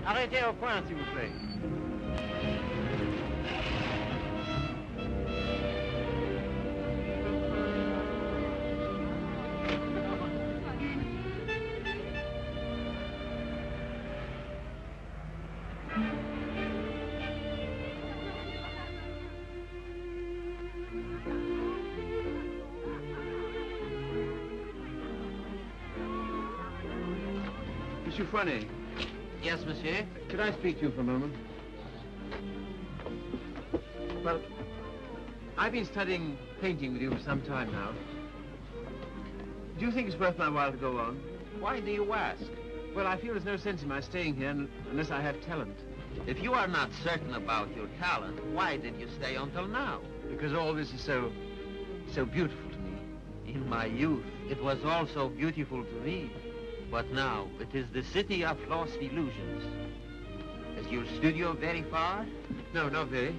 Arrêtez au point, s'il vous plaît. Monsieur Fournet. Yes, monsieur? Could I speak to you for a moment? Well, I've been studying painting with you for some time now. Do you think it's worth my while to go on? Why do you ask? Well, I feel there's no sense in my staying here unless I have talent. If you are not certain about your talent, why did you stay until now? Because all this is so beautiful to me. In my youth, it was also beautiful to me. But now, it is the city of lost illusions. Is your studio very far? No, not very.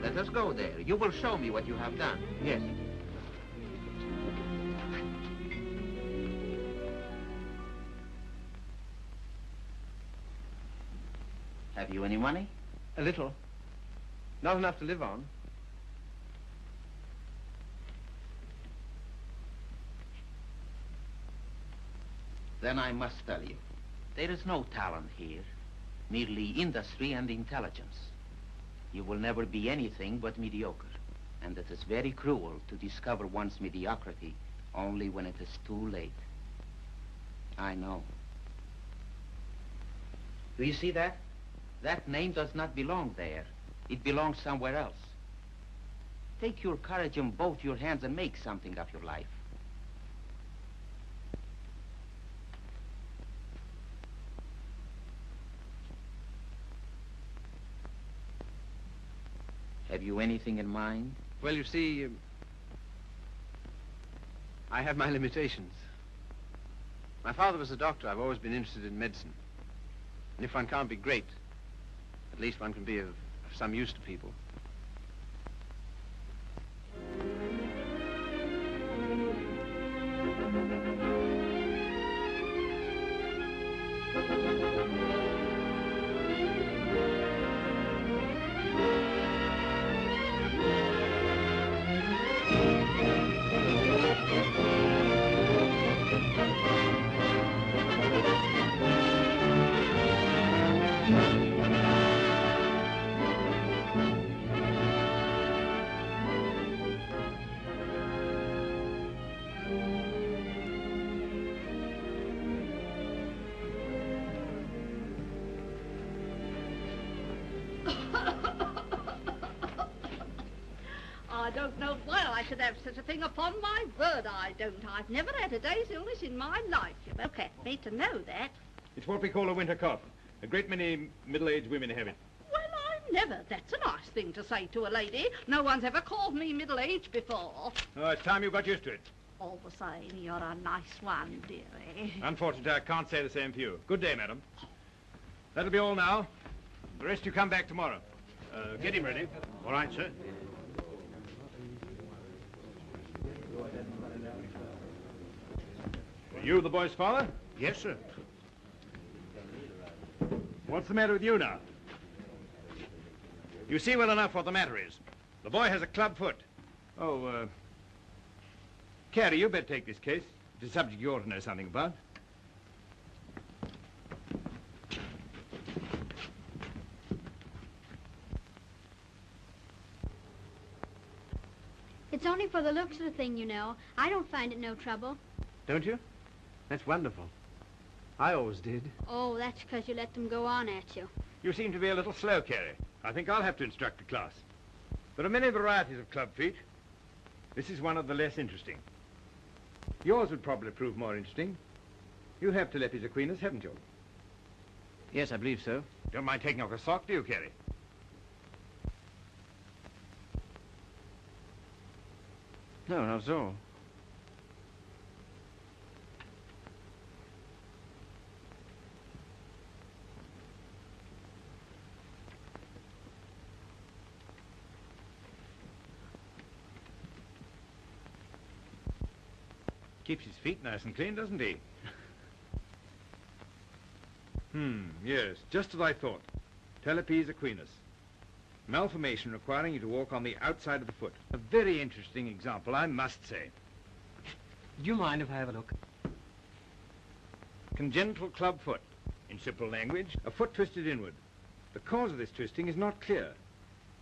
Let us go there. You will show me what you have done. Yes. Have you any money? A little. Not enough to live on. Then I must tell you, there is no talent here, merely industry and intelligence. You will never be anything but mediocre, and it is very cruel to discover one's mediocrity only when it is too late. I know. Do you see that? That name does not belong there. It belongs somewhere else. Take your courage in both your hands and make something of your life. Have you anything in mind? Well, you see, I have my limitations. My father was a doctor. I've always been interested in medicine. And if one can't be great, at least one can be of some use to people. I don't know why I should have such a thing. Upon my word, I don't. I've never had a day's illness in my life. You look at me to know that. It's what we call a winter cough. A great many middle-aged women have it. Well, I never. That's a nice thing to say to a lady. No one's ever called me middle-aged before. Oh, it's time you got used to it. All the same, you're a nice one, dearie. Unfortunately, I can't say the same for you. Good day, madam. That'll be all now. The rest you come back tomorrow. Get him ready. All right, sir. Are you the boy's father? Yes, sir. What's the matter with you now? You see well enough what the matter is. The boy has a club foot. Oh, Carrie, you better take this case. It's a subject you ought to know something about. It's only for the looks of the thing, you know. I don't find it no trouble. Don't you? That's wonderful. I always did. Oh, that's because you let them go on at you. You seem to be a little slow, Carrie. I think I'll have to instruct the class. There are many varieties of club feet. This is one of the less interesting. Yours would probably prove more interesting. You have Telepes Aquinas, haven't you? Yes, I believe so. Don't mind taking off a sock, do you, Carrie? No, not at all. Keeps his feet nice and clean, doesn't he? Yes, just as I thought. Talipes equinus. Malformation requiring you to walk on the outside of the foot. A very interesting example, I must say. Do you mind if I have a look? Congenital club foot. In simple language, a foot twisted inward. The cause of this twisting is not clear.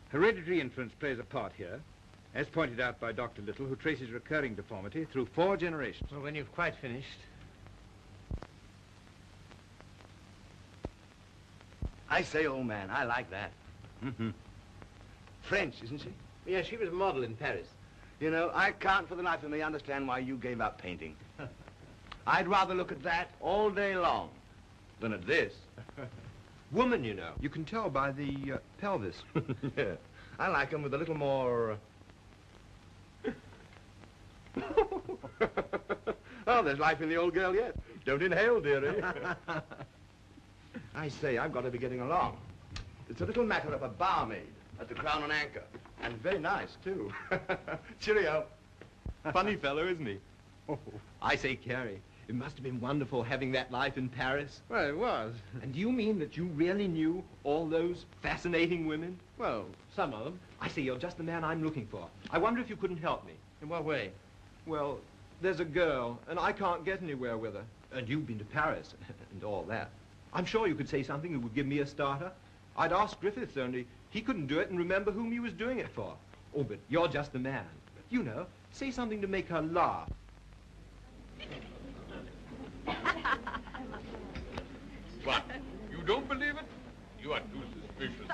Hereditary influence plays a part here, as pointed out by Dr. Little, who traces recurring deformity through 4 generations. Well, when you've quite finished. I say, old man, I like that. French, isn't she? Yeah, she was a model in Paris. You know, I can't for the life of me understand why you gave up painting. I'd rather look at that all day long than at this. Woman, you know. You can tell by the pelvis. Yeah. I like them with a little more... Oh, there's life in the old girl yet. Don't inhale, dearie. I say, I've got to be getting along. It's a little matter of a barmaid at the Crown and Anchor. And very nice, too. Cheerio. Funny fellow, isn't he? I say, Carrie, it must have been wonderful having that life in Paris. Well, it was. And do you mean that you really knew all those fascinating women? Well, some of them. I say, you're just the man I'm looking for. I wonder if you couldn't help me. In what way? Well, there's a girl, and I can't get anywhere with her. And you've been to Paris and all that. I'm sure you could say something that would give me a starter. I'd ask Griffiths, only he couldn't do it and remember whom he was doing it for. Oh, but you're just the man. You know, say something to make her laugh. What? You don't believe it? You are too suspicious.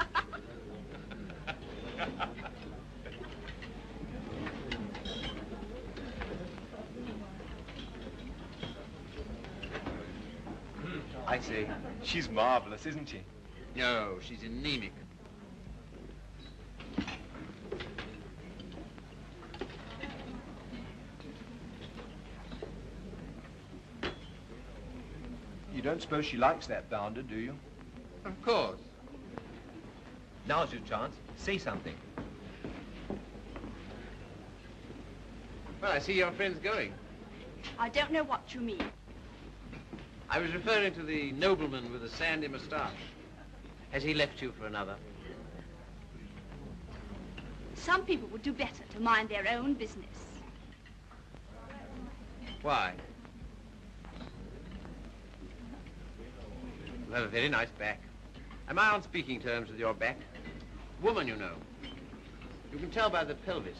I say, she's marvelous, isn't she? No, she's anemic. You don't suppose she likes that bounder, do you? Of course. Now's your chance. Say something. Well, I see your friend's going. I don't know what you mean. I was referring to the nobleman with the sandy moustache. Has he left you for another? Some people would do better to mind their own business. Why? You have a very nice back. Am I on speaking terms with your back? Woman, you know. You can tell by the pelvis.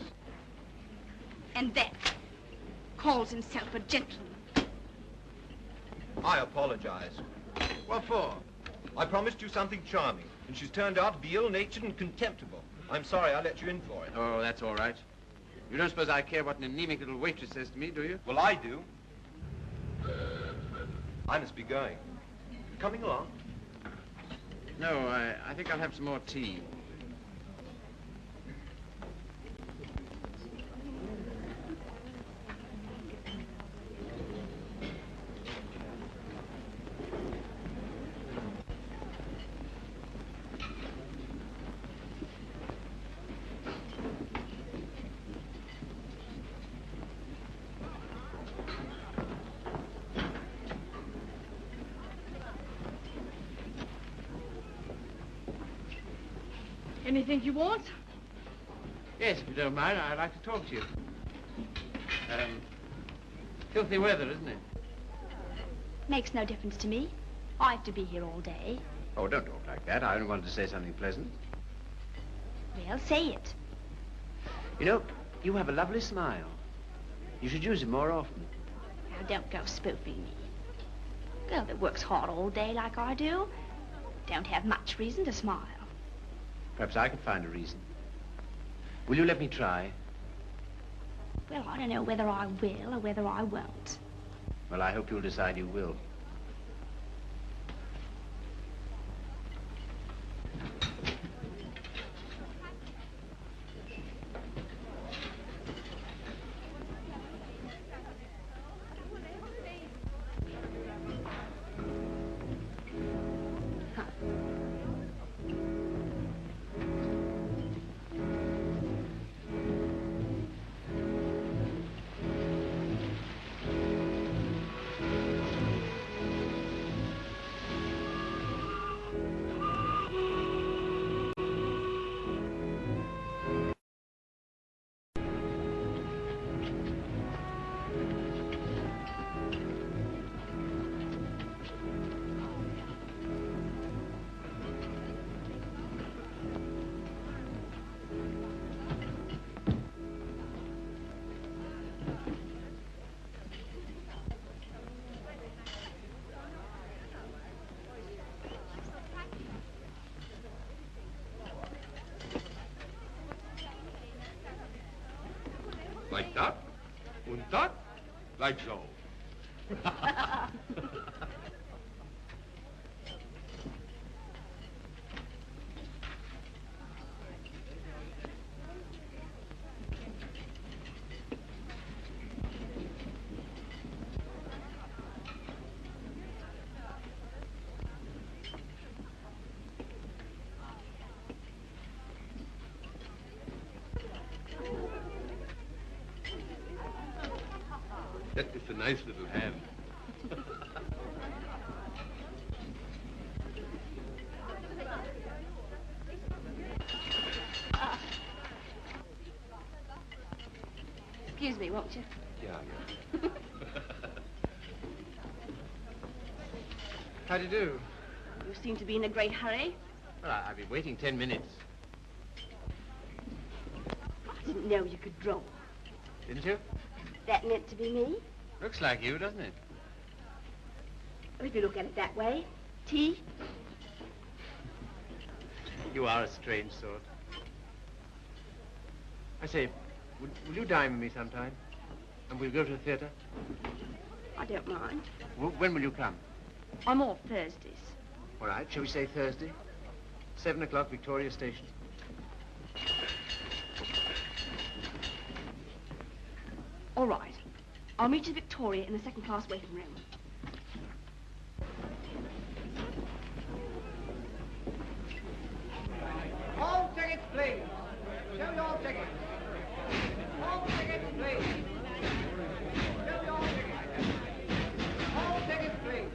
And that calls himself a gentleman. I apologize. What for? I promised you something charming, and she's turned out to be ill-natured and contemptible. I'm sorry I let you in for it. Oh, that's all right. You don't suppose I care what an anemic little waitress says to me, do you? Well, I do. I must be going. Coming along? No, I think I'll have some more tea. Anything you want? Yes, if you don't mind, I'd like to talk to you. Filthy weather, isn't it? Makes no difference to me. I have to be here all day. Oh, don't talk like that. I only wanted to say something pleasant. Well, say it. You know, you have a lovely smile. You should use it more often. Now, don't go spoofing me. Girl that works hard all day like I do don't have much reason to smile. Perhaps I can find a reason. Will you let me try? Well, I don't know whether I will or whether I won't. Well, I hope you'll decide you will. Start like so. It's a nice little hand. Excuse me, won't you? Yeah. How do you do? You seem to be in a great hurry. Well, I've been waiting 10 minutes. I didn't know you could draw. Didn't you? That meant to be me? Looks like you, doesn't it? Well, if you look at it that way. Tea? You are a strange sort. I say, will you dine with me sometime? And we'll go to the theatre? I don't mind. When will you come? I'm off Thursdays. All right, shall we say Thursday? 7 o'clock, Victoria Station. All right. I'll meet you at Victoria in the second-class waiting room. All tickets, please. Show your tickets. All tickets, please. Show your tickets. All tickets, please.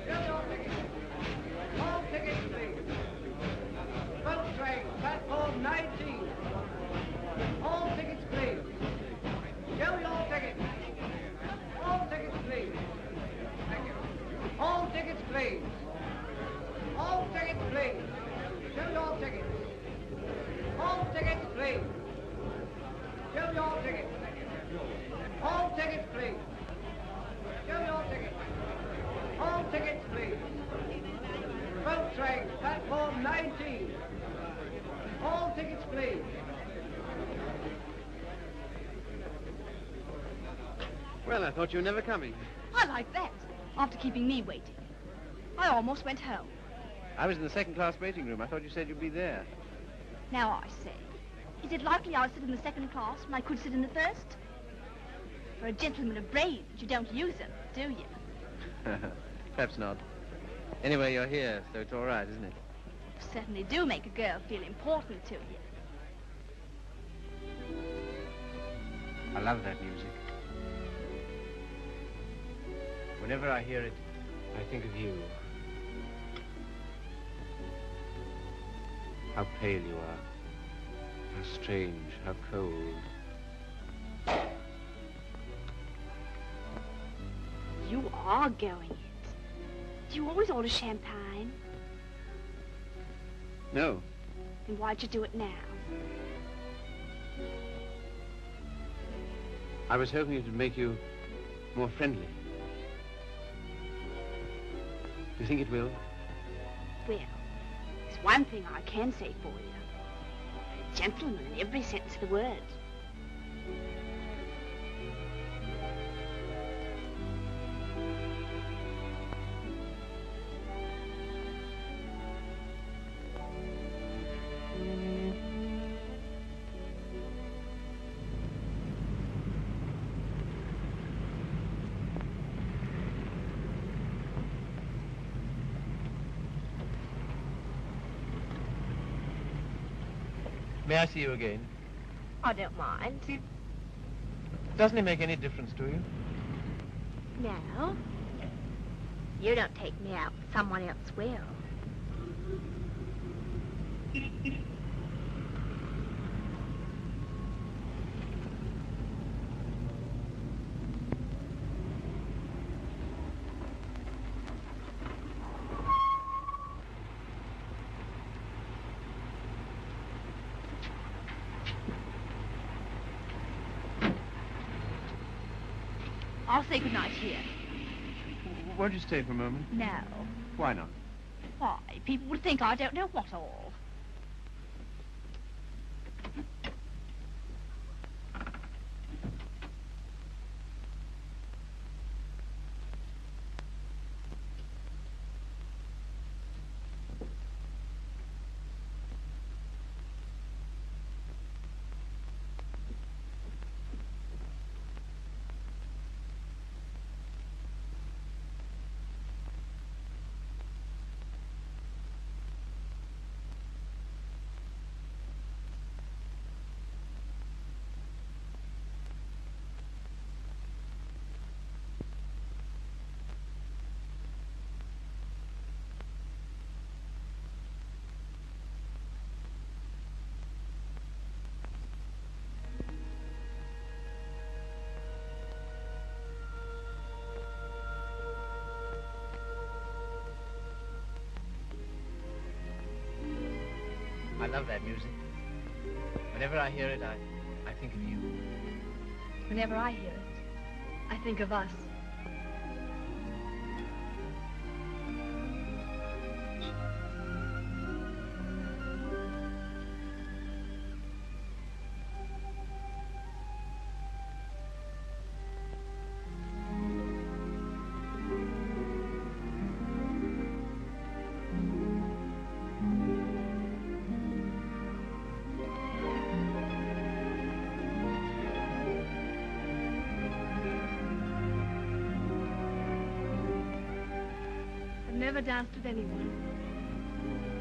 Show your tickets. All tickets, please. Boat train, platform 19. All tickets, please. Show your tickets. All tickets, please. Thank you. All tickets, please. All tickets, please. Show your tickets. All tickets, please. Show your tickets. All tickets, please. Show your tickets. All tickets, please. Boat train, platform 19. All tickets, please. Well, I thought you were never coming. I like that, after keeping me waiting. I almost went home. I was in the second-class waiting room. I thought you said you'd be there. Now I say, is it likely I'll sit in the second class when I could sit in the first? For a gentleman of brains, you don't use them, do you? Perhaps not. Anyway, you're here, so it's all right, isn't it? You certainly do make a girl feel important to you. I love that music. Whenever I hear it, I think of you. How pale you are. How strange, how cold. You are going it. Do you always order champagne? No. Then why'd you do it now? I was hoping it would make you more friendly. Do you think it will? Well, there's one thing I can say for you. A gentleman in every sense of the word. May I see you again? I don't mind. Doesn't it make any difference to you? No. You don't take me out, someone else will. I'll say goodnight here. Won't you stay for a moment? No. Why not? Why? People would think I don't know what all. I love that music. Whenever I hear it, I think of you. Whenever I hear it, I think of us. I've never danced with anyone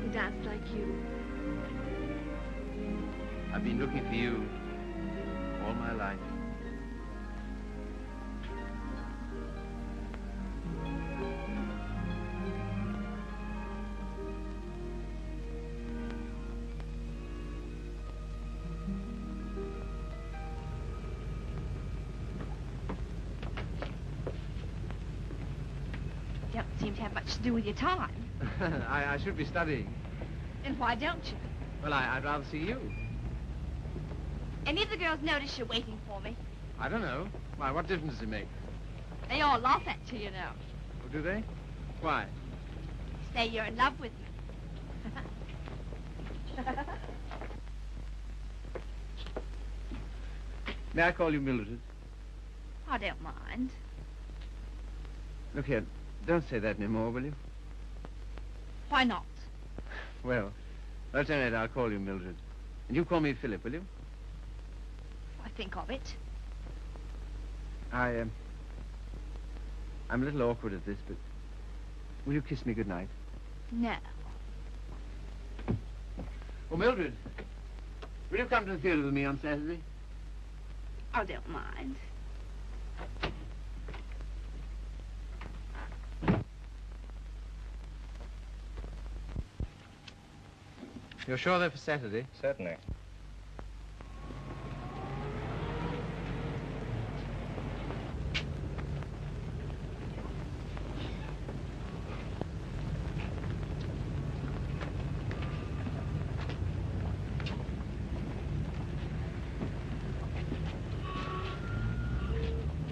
who danced like you. I've been looking for you all my life. You don't seem to have much to do with your time. I should be studying. And why don't you? Well, I'd rather see you. Any of the girls notice you're waiting for me? I don't know. Why, what difference does it make? They all laugh at you, you know. Oh, do they? Why? Say you're in love with me. May I call you Mildred? I don't mind. Look here, don't say that anymore, will you? Why not? Well, at any rate, I'll call you Mildred. And you call me Philip, will you? I think of it. I'm a little awkward at this, but will you kiss me goodnight? No. Oh, Mildred, will you come to the theater with me on Saturday? I don't mind. You're sure they're for Saturday? Certainly.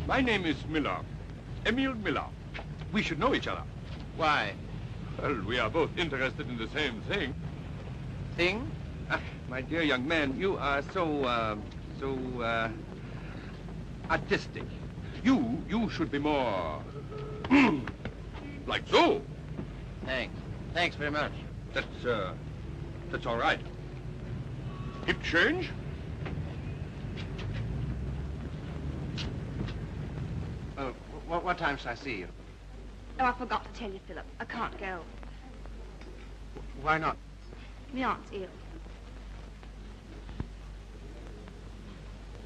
My name is Miller. Emil Miller. We should know each other. Why? Well, we are both interested in the same thing. Thing? My dear young man, you are so artistic. You should be more, like so. Thanks. Thanks very much. That's all right. Hip change? What time shall I see you? Oh, I forgot to tell you, Philip. I can't go. Why not? My aunt's ill.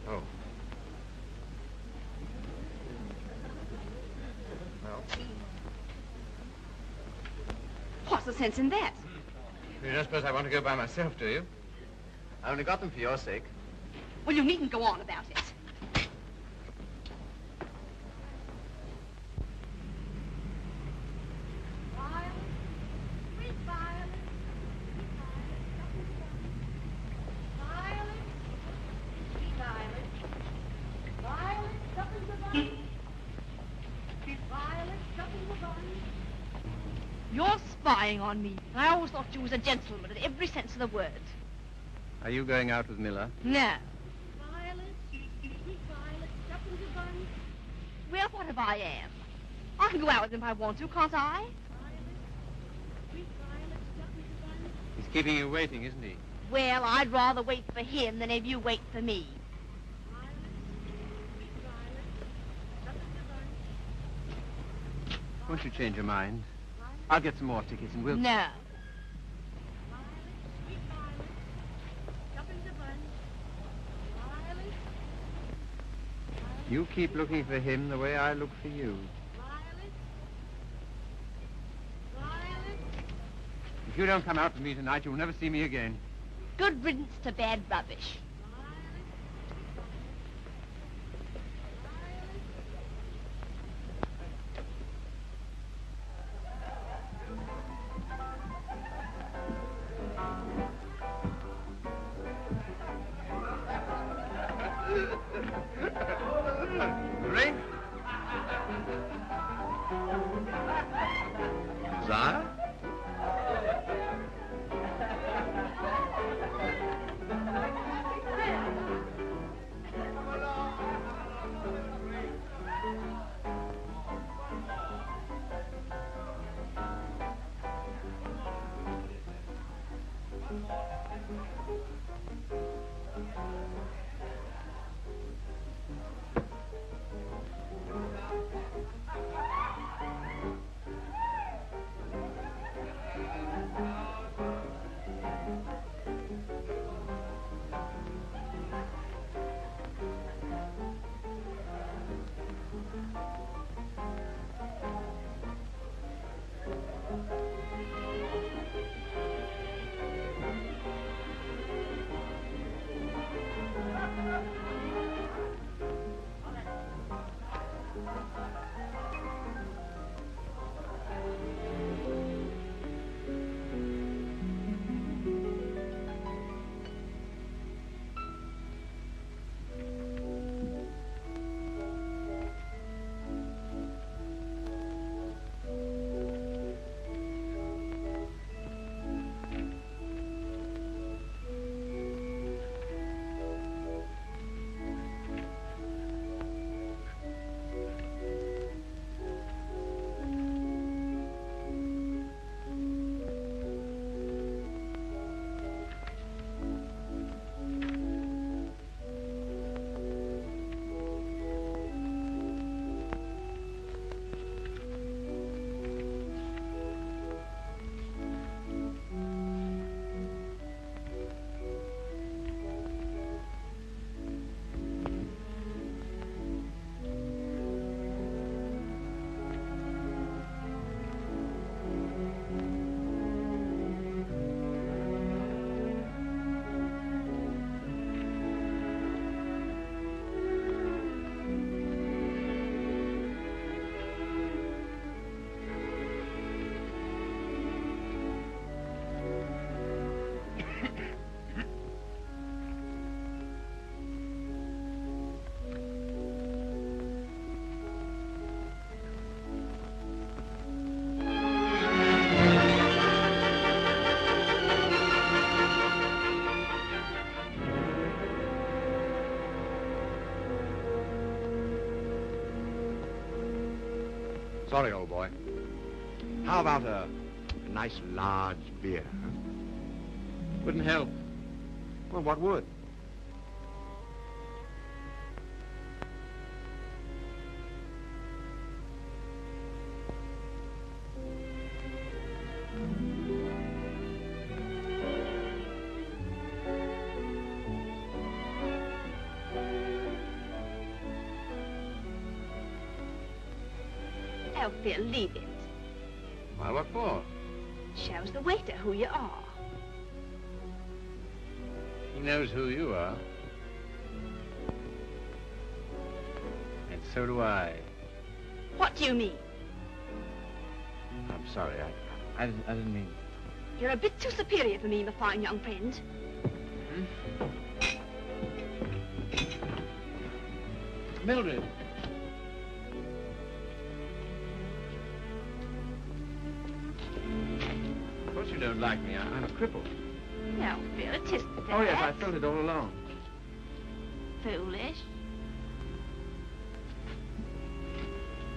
Oh. Well, What's the sense in that? you don't suppose I want to go by myself, do you? I only got them for your sake. Well, you needn't go on about it. You're spying on me. I always thought you was a gentleman in every sense of the word. Are you going out with Miller? No. Well, what if I am? I can go out with him if I want to, can't I? He's keeping you waiting, isn't he? Well, I'd rather wait for him than have you wait for me. Won't you change your mind? I'll get some more tickets and we'll... No. You keep looking for him the way I look for you. If you don't come out with me tonight, you'll never see me again. Good riddance to bad rubbish. sorry, old boy. How about a nice large beer? Huh? Wouldn't help. Well, what would? Oh, Phil, leave it. Why, what for? Shows the waiter who you are. He knows who you are. And so do I. What do you mean? I'm sorry, I didn't mean... You're a bit too superior for me, my fine young friend. Mildred. Of course you don't like me. I'm a cripple. No, Phil, it isn't that. Oh, yes, I felt it all along. Foolish.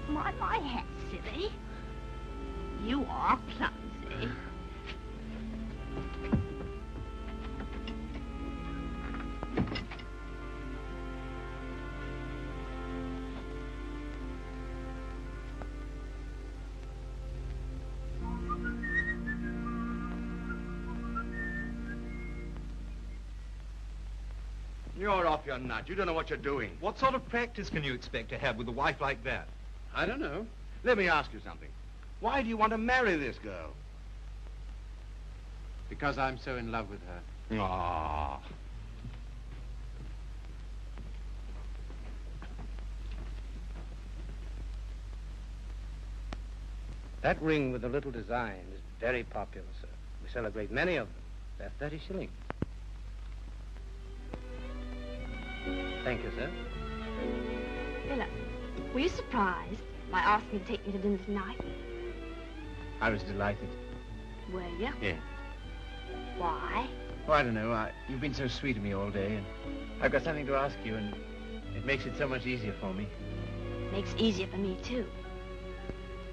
My hat's silly. You are clumsy. You're off your nut. You don't know what you're doing. What sort of practice can you expect to have with a wife like that? I don't know. Let me ask you something. Why do you want to marry this girl? Because I'm so in love with her. Ah. That ring with the little design is very popular, sir. We sell a great many of them. They're 30 shillings. Thank you, sir. Philip, were you surprised by asking me to take you to dinner tonight? I was delighted. Were you? Yeah. Why? Oh, I don't know. You've been so sweet to me all day, and I've got something to ask you, and it makes it so much easier for me. Makes it easier for me, too.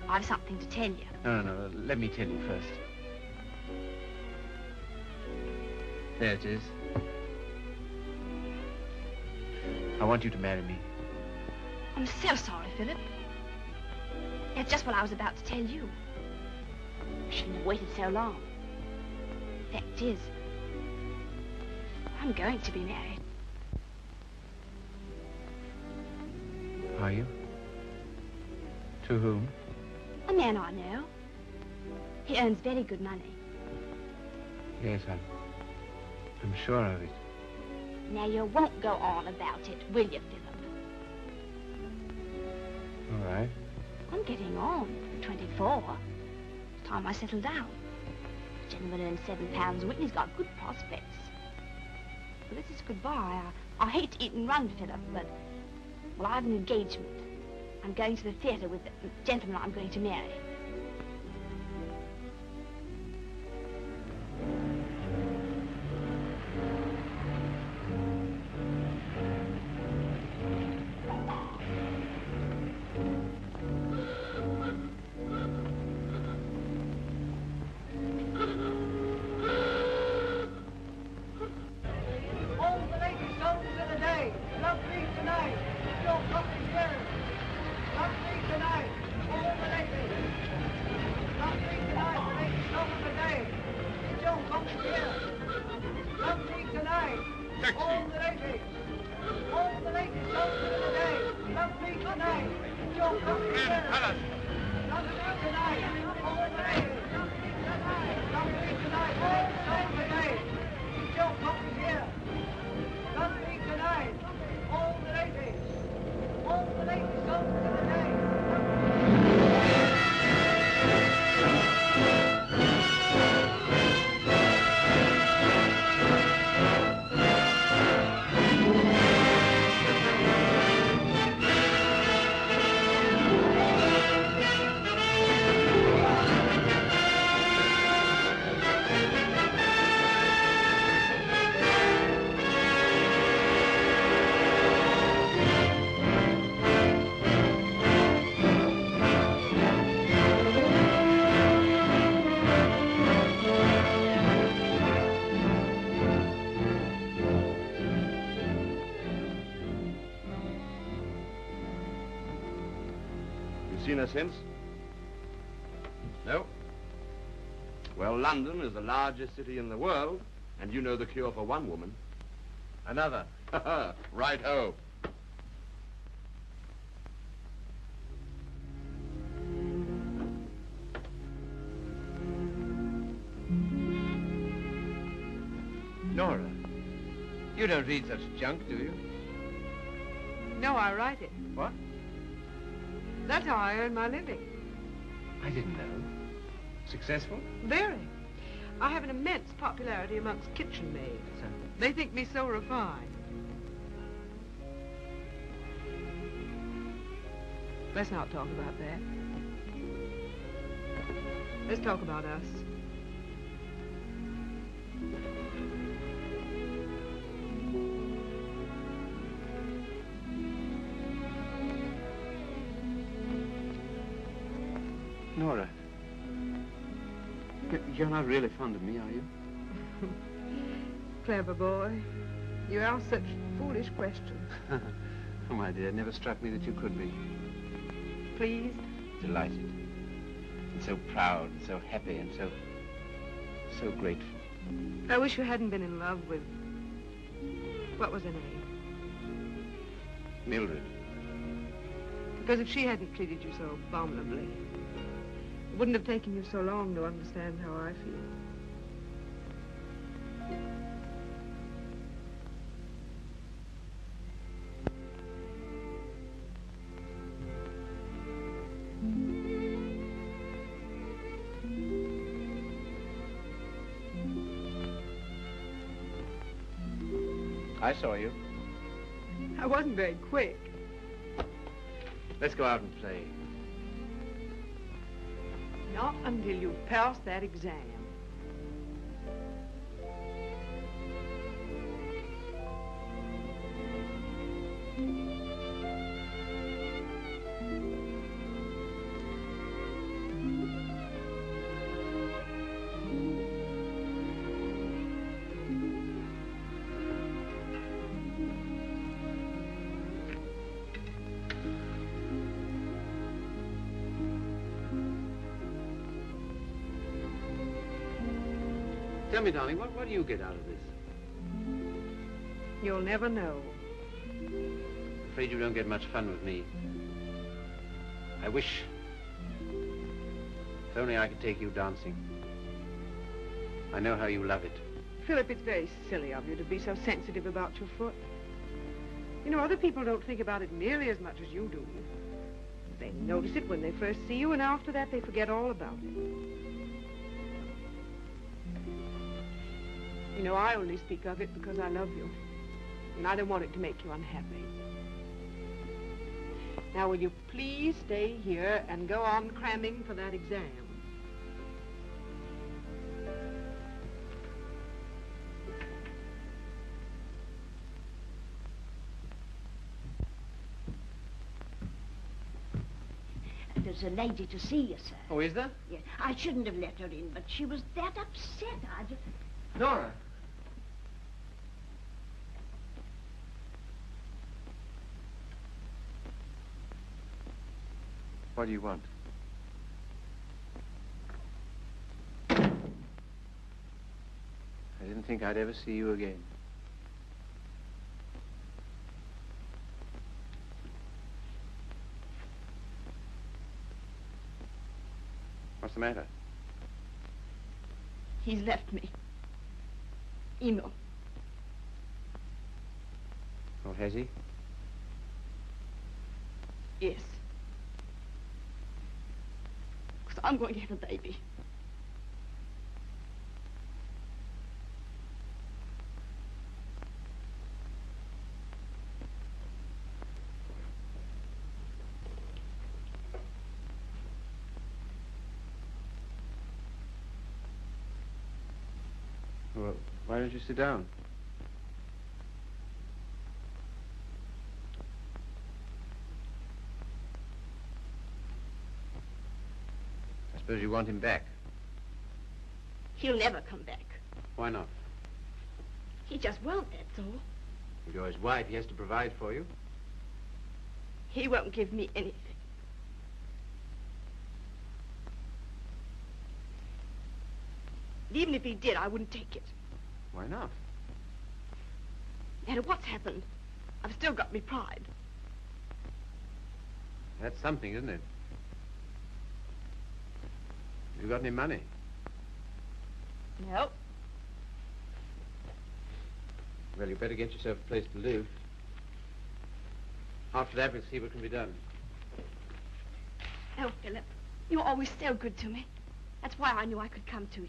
I've something to tell you. No. Let me tell you first. There it is. I want you to marry me. I'm so sorry, Philip. It's just what I was about to tell you. I shouldn't have waited so long. Fact is, I'm going to be married. Are you? To whom? A man I know. He earns very good money. Yes, I'm sure of it. Now, you won't go on about it, will you, Philip? All right. I'm getting on. I'm 24. It's time I settle down. The gentleman earns £7 a week and he's got good prospects. Well, this is goodbye. I hate to eat and run, Philip, but... Well, I have an engagement. I'm going to the theatre with the gentleman I'm going to marry. All the latest songs of the day. Love me tonight. Your coffee here. Love me tonight. All the latest. Love me tonight. The latest song of the day. It's your coffee here. Love me tonight. All the latest. All the latest songs of the day. Love me tonight. It's your coffee here. Love me tonight. All the latest. Love me tonight. The latest song of the day. It's your coffee here. Love me tonight. All the latest. All the latest songs of the day. seen her since? No? Well, London is the largest city in the world, and you know the cure for one woman. Another. Right-ho. Nora, you don't read such junk, do you? No, I write it. What? That's how I earn my living. I didn't know. Successful? Very. I have an immense popularity amongst kitchen maids. They think me so refined. Let's not talk about that. Let's talk about us. Nora, you're not really fond of me, are you? Clever boy. You ask such foolish questions. Oh, my dear, it never struck me that you could be. Pleased? Delighted. And so proud, and so happy, and so grateful. I wish you hadn't been in love with... What was her name? Mildred. Because if she hadn't treated you so abominably, it wouldn't have taken you so long to understand how I feel. I saw you. I wasn't very quick. Let's go out and play. Not until you've passed that exam. Tell me, darling, what do you get out of this? You'll never know. I'm afraid you don't get much fun with me. I wish... If only I could take you dancing. I know how you love it. Philip, it's very silly of you to be so sensitive about your foot. You know, other people don't think about it nearly as much as you do. They notice it when they first see you, and after that they forget all about it. You know, I only speak of it because I love you. And I don't want it to make you unhappy. Now, will you please stay here and go on cramming for that exam? There's a lady to see you, sir. Oh, is there? Yeah, I shouldn't have let her in, but she was that upset. I just... Nora. What do you want? I didn't think I'd ever see you again. What's the matter? He's left me. Eno. Oh, has he? Yes. Because I'm going to have a baby. Well, why don't you sit down? I suppose you want him back. He'll never come back. Why not? He just won't, that's all. If you're his wife, he has to provide for you. He won't give me anything. Even if he did, I wouldn't take it. Why not? No matter what's happened, I've still got me pride. That's something, isn't it? You got any money? No. Well, you better get yourself a place to live. After that, we'll see what can be done. Oh, Philip, you're always so good to me. That's why I knew I could come to you.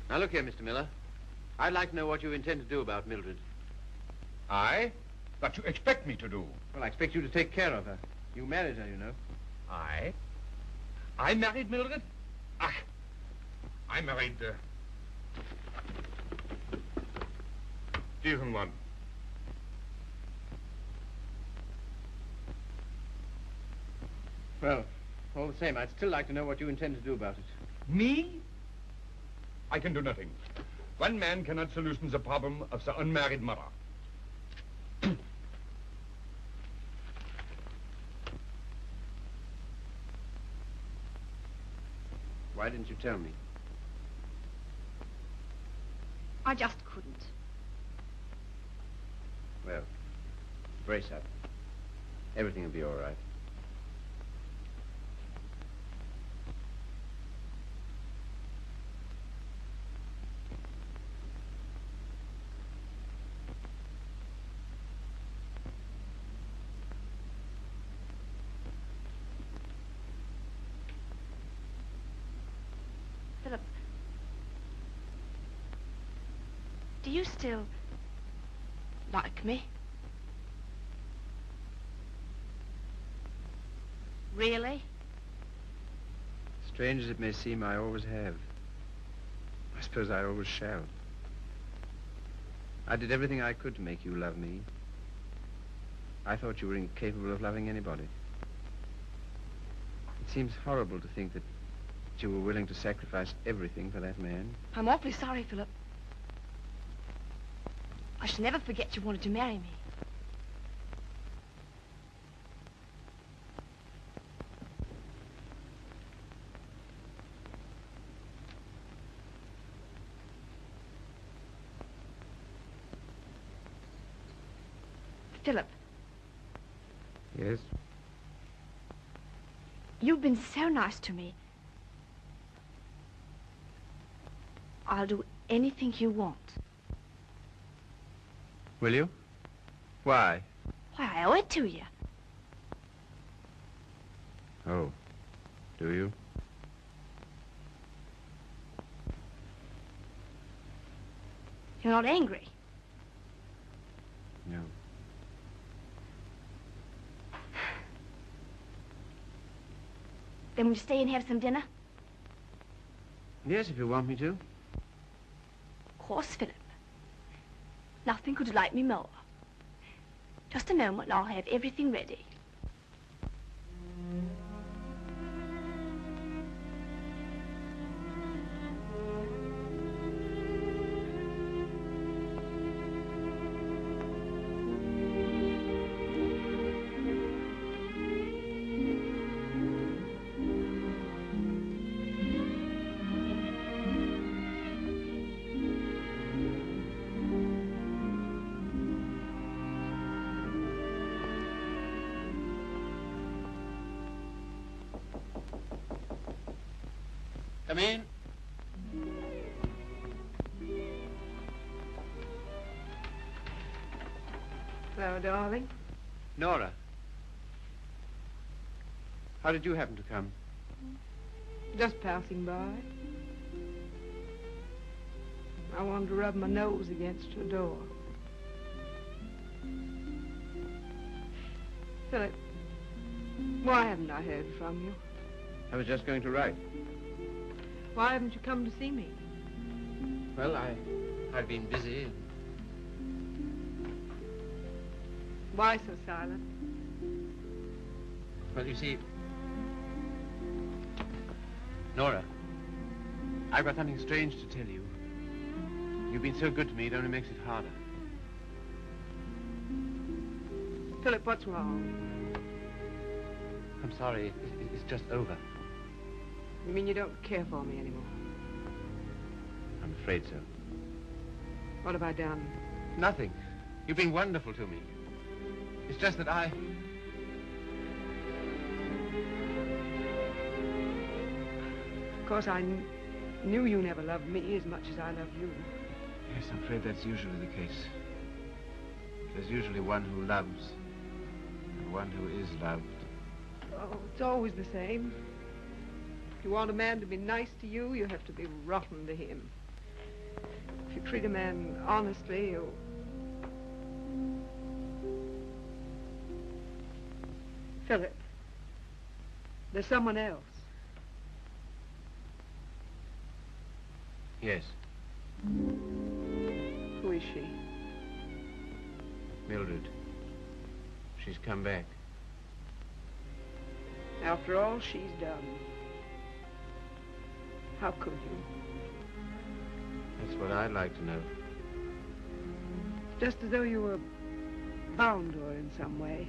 Now, look here, Mr. Miller. I'd like to know what you intend to do about Mildred. I? What you expect me to do? Well, I expect you to take care of her. You married her, you know. I married Mildred? Ach, I married, diesen one. Well, all the same, I'd still like to know what you intend to do about it. Me? I can do nothing. One man cannot solution the problem of the unmarried mother. Why didn't you tell me? I just couldn't. Well, brace up. Everything will be all right. Philip, do you still like me? Really? Strange as it may seem, I always have. I suppose I always shall. I did everything I could to make you love me. I thought you were incapable of loving anybody. It seems horrible to think that you were willing to sacrifice everything for that man. I'm awfully sorry, Philip. I shall never forget you wanted to marry me. Philip. Yes? You've been so nice to me. I'll do anything you want. Will you? Why? Why, I owe it to you. Oh, do you? You're not angry. No. Then we'll stay and have some dinner? Yes, if you want me to. Of course, Philip. Nothing could delight me more. Just a moment and I'll have everything ready. Come in. Hello, darling. Nora. How did you happen to come? Just passing by. I wanted to rub my nose against your door. Philip, why haven't I heard from you? I was just going to write. Why haven't you come to see me? Well, I've been busy. Why so silent? Well, you see, Nora, I've got something strange to tell you. You've been so good to me, it only makes it harder. Philip, what's wrong? I'm sorry. It's just over. You mean you don't care for me anymore? I'm afraid so. What have I done? Nothing. You've been wonderful to me. It's just that I... Of course, I knew you never loved me as much as I love you. Yes, I'm afraid that's usually the case. There's usually one who loves and one who is loved. Oh, it's always the same. If you want a man to be nice to you, you have to be rotten to him. If you treat a man honestly, you... Philip, there's someone else. Yes, Who is she? Mildred. She's come back. After all she's done. How could you? That's what I'd like to know. Just as though you were bound to her in some way.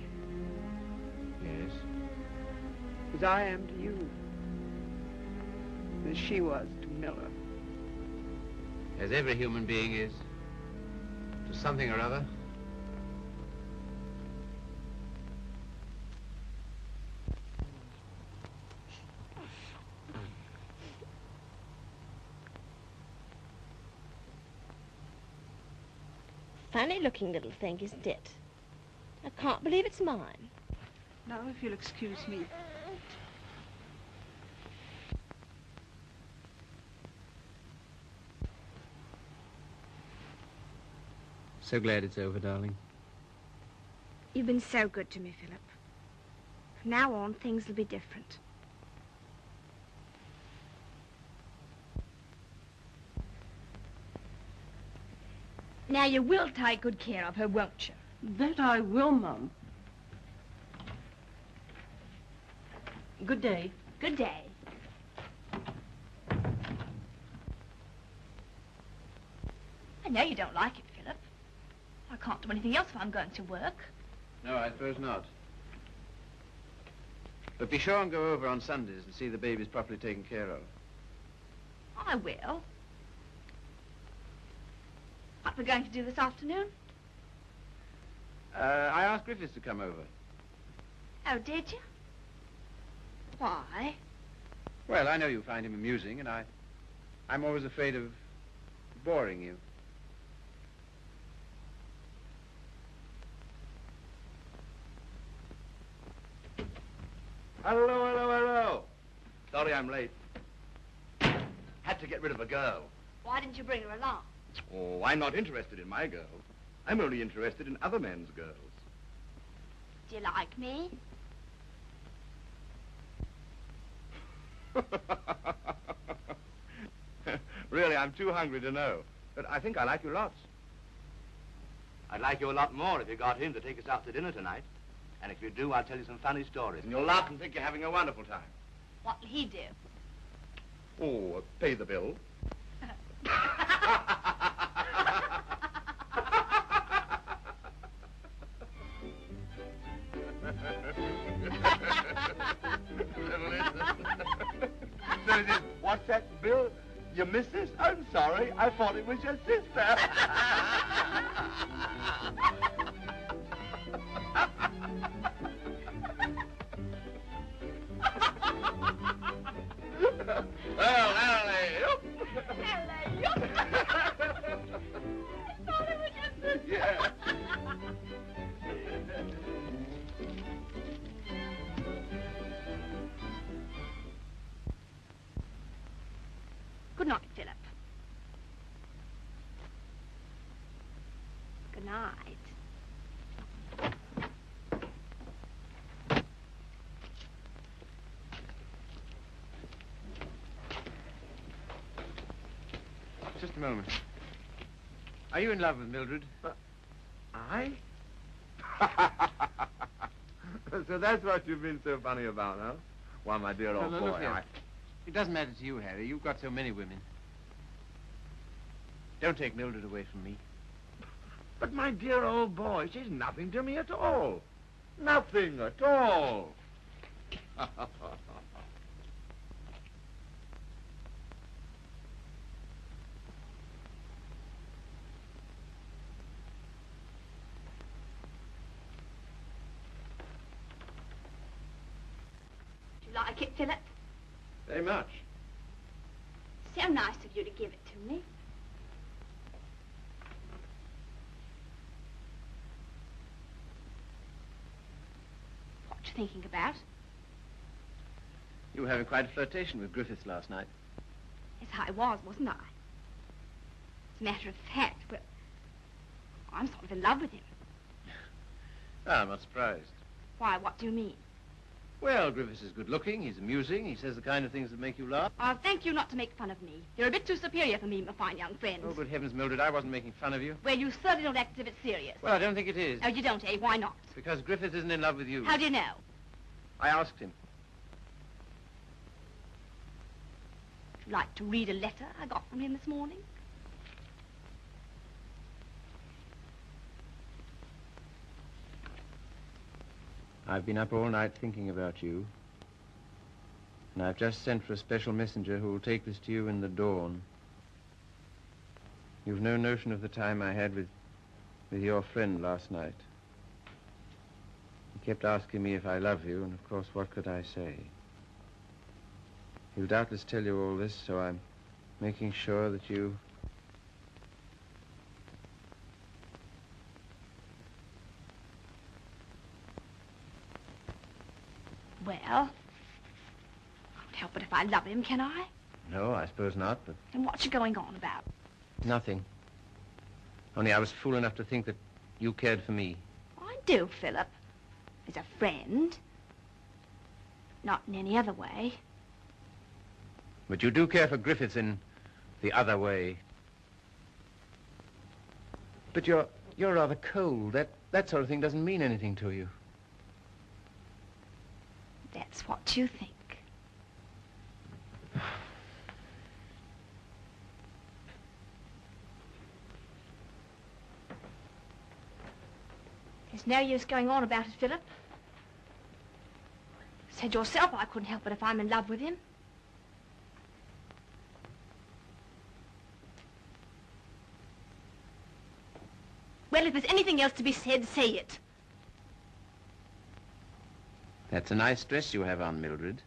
Yes. As I am to you. As she was to Miller. As every human being is. To something or other. Funny-looking little thing, isn't it? I can't believe it's mine. Now, if you'll excuse me. So glad it's over, darling. You've been so good to me, Philip. From now on, things will be different. Now, you will take good care of her, won't you? That I will, Mum. Good day. Good day. I know you don't like it, Philip. I can't do anything else if I'm going to work. No, I suppose not. But be sure and go over on Sundays and see the babies properly taken care of. I will. What we're going to do this afternoon? I asked Griffiths to come over. Oh, did you? Why? Well, I know you find him amusing, and I'm always afraid of boring you. Hello, hello, hello. Sorry I'm late. Had to get rid of a girl. Why didn't you bring her along? Oh, I'm not interested in my girls. I'm only interested in other men's girls. Do you like me? Really, I'm too hungry to know. But I think I like you lots. I'd like you a lot more if you got him to take us out to dinner tonight. And if you do, I'll tell you some funny stories. And you'll laugh and think you're having a wonderful time. What'll he do? Oh, pay the bill. So is it, what's that, Bill? Your missus? I'm sorry. I thought it was your sister. Well, alley-oop. Alley-oop. I thought it was your sister. Yeah. Good night, Philip. Good night. Just a moment. Are you in love with Mildred? I? So that's what you've been so funny about, huh? Why, my dear old No, boy, look here. It doesn't matter to you, Harry. You've got so many women. Don't take Mildred away from me. But my dear old boy, she's nothing to me at all. Nothing at all. Do you like it, Philip? Very much. So nice of you to give it to me. What you thinking about? You were having quite a flirtation with Griffiths last night. Yes, I was, wasn't I? As a matter of fact, well, I'm sort of in love with him. Ah, I'm not surprised. Why, what do you mean? Well, Griffiths is good-looking, he's amusing, he says the kind of things that make you laugh. I'll thank you not to make fun of me. You're a bit too superior for me, my fine young friend. Oh, good heavens, Mildred, I wasn't making fun of you. Well, you certainly don't act as if it's serious. Well, I don't think it is. Oh, you don't, eh? Why not? Because Griffiths isn't in love with you. How do you know? I asked him. Would you like to read a letter I got from him this morning? I've been up all night thinking about you. And I've just sent for a special messenger who will take this to you in the dawn. You've no notion of the time I had with your friend last night. He kept asking me if I love you, and of course, what could I say? He'll doubtless tell you all this, so I'm making sure that you... Well, I can't help it if I love him, can I? No, I suppose not, but... And what's you going on about? Nothing. Only I was fool enough to think that you cared for me. I do, Philip. As a friend. Not in any other way. But you do care for Griffiths in the other way. But you're rather cold. That sort of thing doesn't mean anything to you. That's what you think. There's no use going on about it, Philip. Said yourself I couldn't help it if I'm in love with him. Well, if there's anything else to be said, say it. That's a nice dress you have on, Mildred.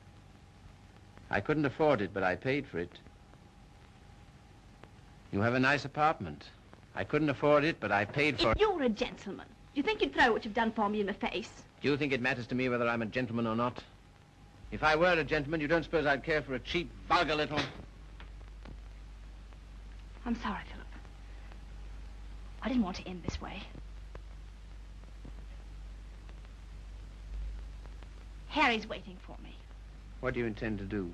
I couldn't afford it, but I paid for it. You have a nice apartment. I couldn't afford it, but I paid for it. If you're a gentleman, do you think you'd throw what you've done for me in the face? Do you think it matters to me whether I'm a gentleman or not? If I were a gentleman, you don't suppose I'd care for a cheap, vulgar little... I'm sorry, Philip. I didn't want to end this way. Harry's waiting for me. What do you intend to do?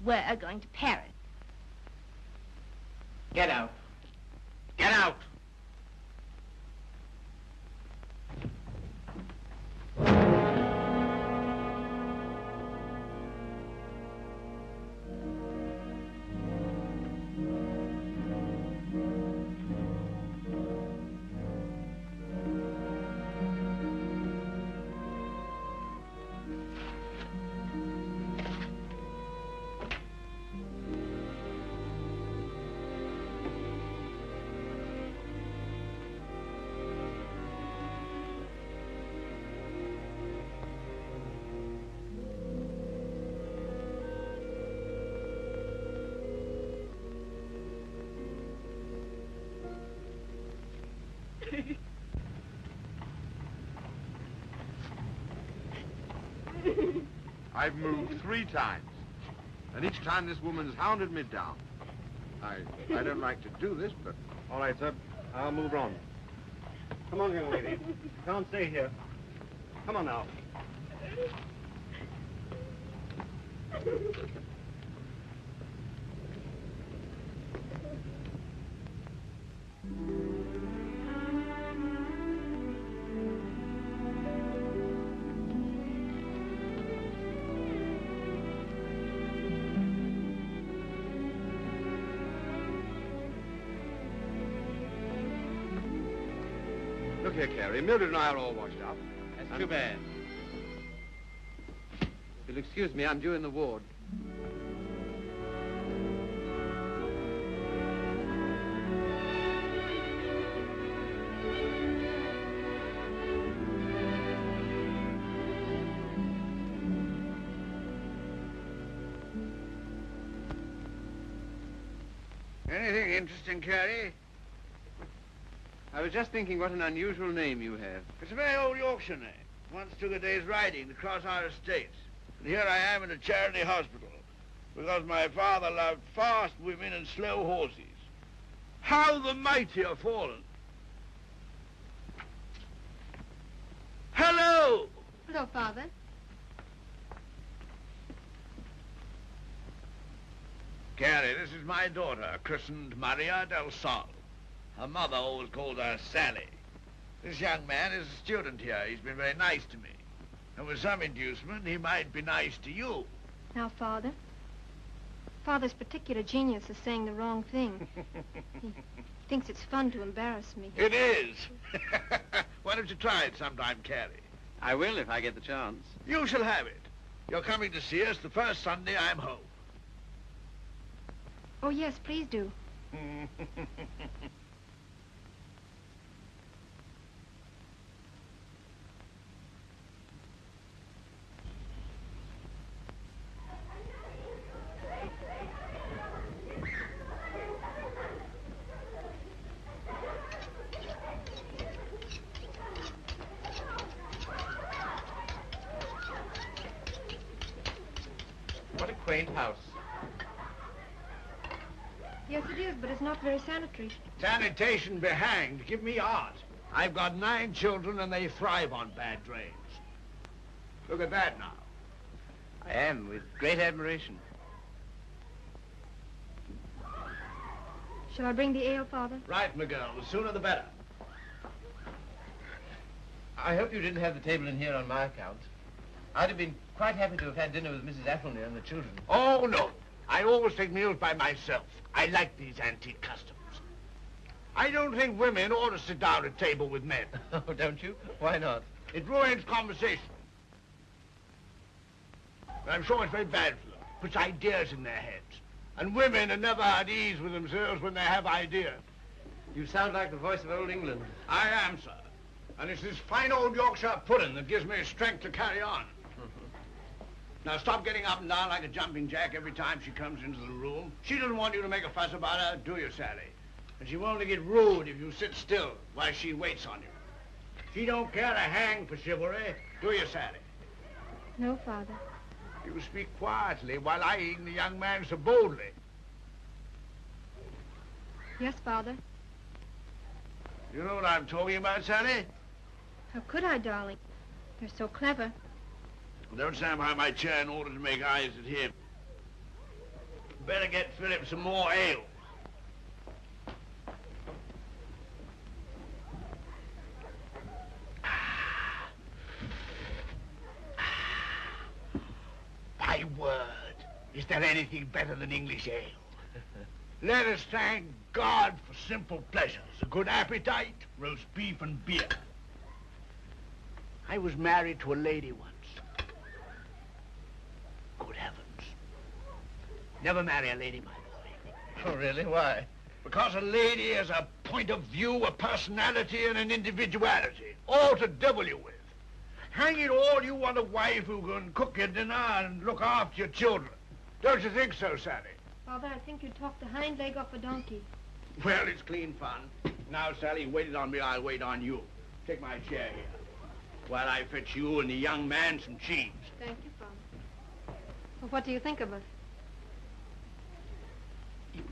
We're going to Paris. Get out. Get out! I've moved 3 times, and each time this woman's hounded me down. I don't like to do this, but... All right, sir. I'll move on. Come on, young lady. Can't stay here. Come on now. Look here, Carrie. Mildred and I are all washed up. That's too bad. You'll excuse me, I'm due in the ward. Anything interesting, Carrie? I was just thinking what an unusual name you have. It's a very old Yorkshire name. Once took a day's riding to cross our estates. And here I am in a charity hospital because my father loved fast women and slow horses. How the mighty are fallen. Hello! Hello, Father. Carrie, this is my daughter, christened Maria del Sol. Her mother always called her Sally. This young man is a student here. He's been very nice to me. And with some inducement, he might be nice to you. Now, Father. Father's particular genius is saying the wrong thing. He thinks it's fun to embarrass me. It is. Why don't you try it sometime, Carrie? I will if I get the chance. You shall have it. You're coming to see us the first Sunday I'm home. Oh, yes, please do. What a quaint house. Yes, it is, but it's not very sanitary. Sanitation be hanged. Give me art. I've got 9 children and they thrive on bad drains. Look at that now. I am, with great admiration. Shall I bring the ale, Father? Right, my girl. The sooner the better. I hope you didn't have the table in here on my account. I'd have been quite happy to have had dinner with Mrs. Athelney and the children. Oh, no. I always take meals by myself. I like these antique customs. I don't think women ought to sit down at table with men. Oh, don't you? Why not? It ruins conversation. I'm sure it's very bad for them. Puts ideas in their heads. And women are never at ease with themselves when they have ideas. You sound like the voice of old England. I am, sir. And it's this fine old Yorkshire pudding that gives me strength to carry on. Now, stop getting up and down like a jumping jack every time she comes into the room. She doesn't want you to make a fuss about her, do you, Sally? And she won't get rude if you sit still while she waits on you. She don't care a hang for chivalry, do you, Sally? No, Father. You speak quietly while eyeing the young man so boldly. Yes, Father. You know what I'm talking about, Sally? How could I, darling? They're so clever. Don't stand behind my chair in order to make eyes at him. Better get Philip some more ale. My word, is there anything better than English ale? Let us thank God for simple pleasures, a good appetite, roast beef and beer. I was married to a lady once. Good heavens. Never marry a lady, my boy. Oh, really? Why? Because a lady has a point of view, a personality, and an individuality, all to devil you with. Hang it all, you want a wife who can cook your dinner and look after your children. Don't you think so, Sally? Father, I think you talked the hind leg off a donkey. Well, it's clean fun. Now, Sally, you waited on me, I'll wait on you. Take my chair here, while I fetch you and the young man some cheese. Thank you, Father. Well, what do you think of us?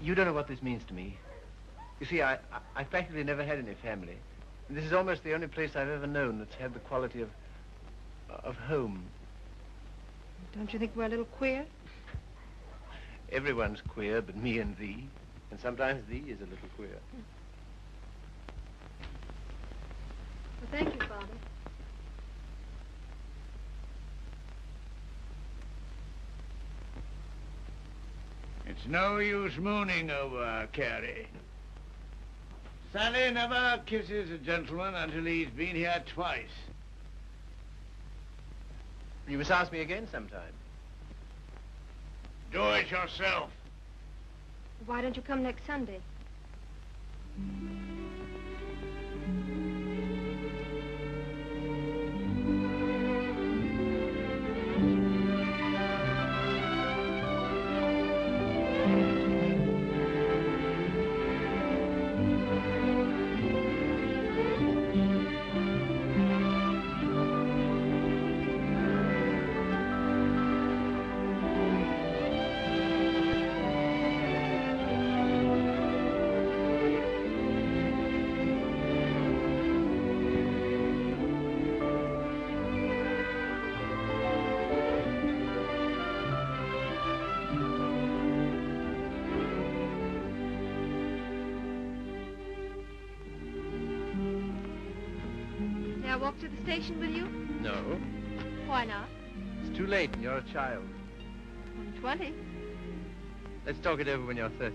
You don't know what this means to me. You see, I practically never had any family. And this is almost the only place I've ever known that's had the quality of home. Don't you think we're a little queer? Everyone's queer but me and thee. And sometimes thee is a little queer. Well, thank you, Father. It's no use mooning over Carrie. Sally never kisses a gentleman until he's been here twice. You must ask me again sometime. Do it yourself. Why don't you come next Sunday? May I walk to the station with you? No. Why not? It's too late and you're a child. I'm 20. Let's talk it over when you're 30.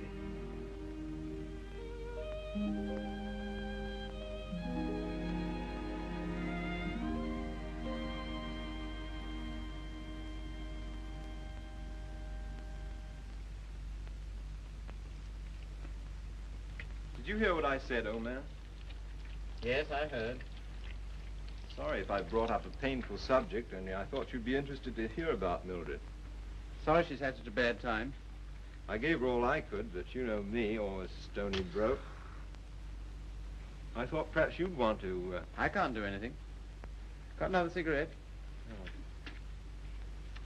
Did you hear what I said, old man? Yes, I heard. Sorry if I brought up a painful subject, only I thought you'd be interested to hear about Mildred. Sorry she's had such a bad time. I gave her all I could, but you know me, always stony broke. I thought perhaps you'd want to... I can't do anything. Got another cigarette?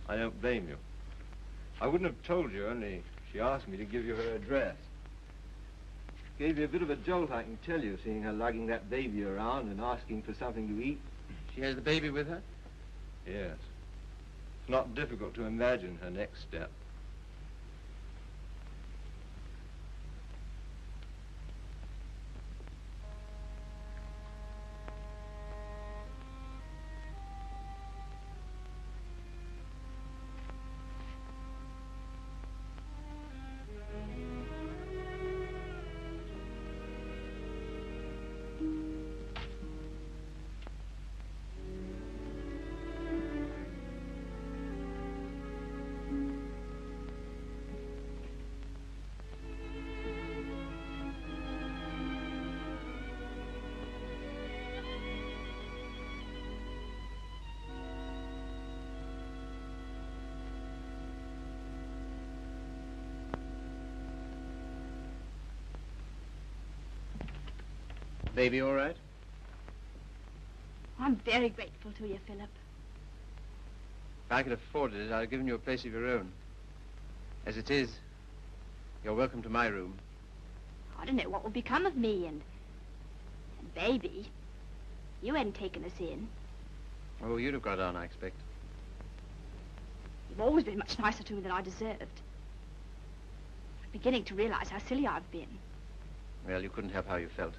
I don't blame you. I wouldn't have told you, only she asked me to give you her address. Gave you a bit of a jolt, I can tell you, seeing her lugging that baby around and asking for something to eat. She has the baby with her? Yes. It's not difficult to imagine her next step. Baby all right? I'm very grateful to you, Philip. If I could afford it, I'd have given you a place of your own. As it is, you're welcome to my room. I don't know what will become of me and baby. You hadn't taken us in. Oh, you'd have got on, I expect. You've always been much nicer to me than I deserved. I'm beginning to realize how silly I've been. Well, you couldn't help how you felt.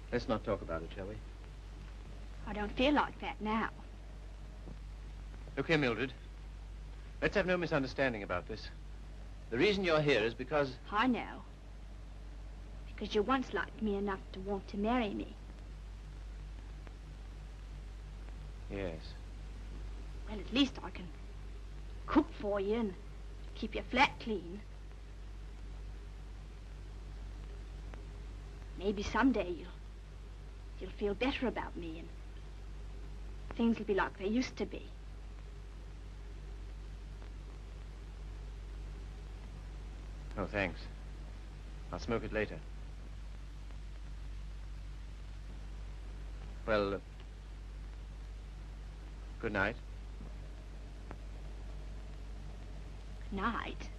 Let's not talk about it, shall we? I don't feel like that now. Look here, Mildred. Let's have no misunderstanding about this. The reason you're here is because... I know. Because you once liked me enough to want to marry me. Yes. Well, at least I can cook for you and keep your flat clean. Maybe someday you'll feel better about me and things will be like they used to be. Oh, thanks. I'll smoke it later. Well, good night. Good night.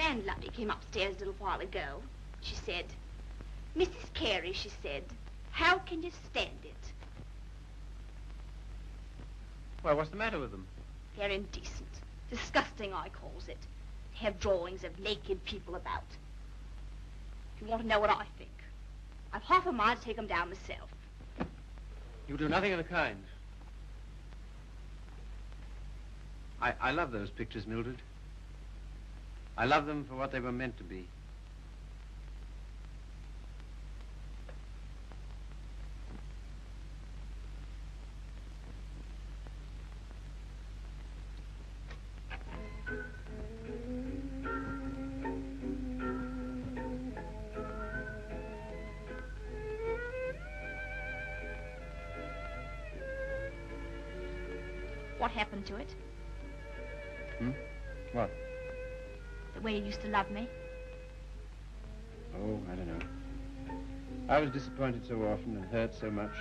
landlady came upstairs a little while ago. She said, Mrs. Carey, she said, how can you stand it? Well, what's the matter with them? They're indecent. Disgusting, I calls it. They have drawings of naked people about. If you want to know what I think, I've half a mind to take them down myself. You do nothing of the kind. I love those pictures, Mildred. I love them for what they were meant to be. What happened to it? What? The way you used to love me? Oh, I don't know. I was disappointed so often and hurt so much.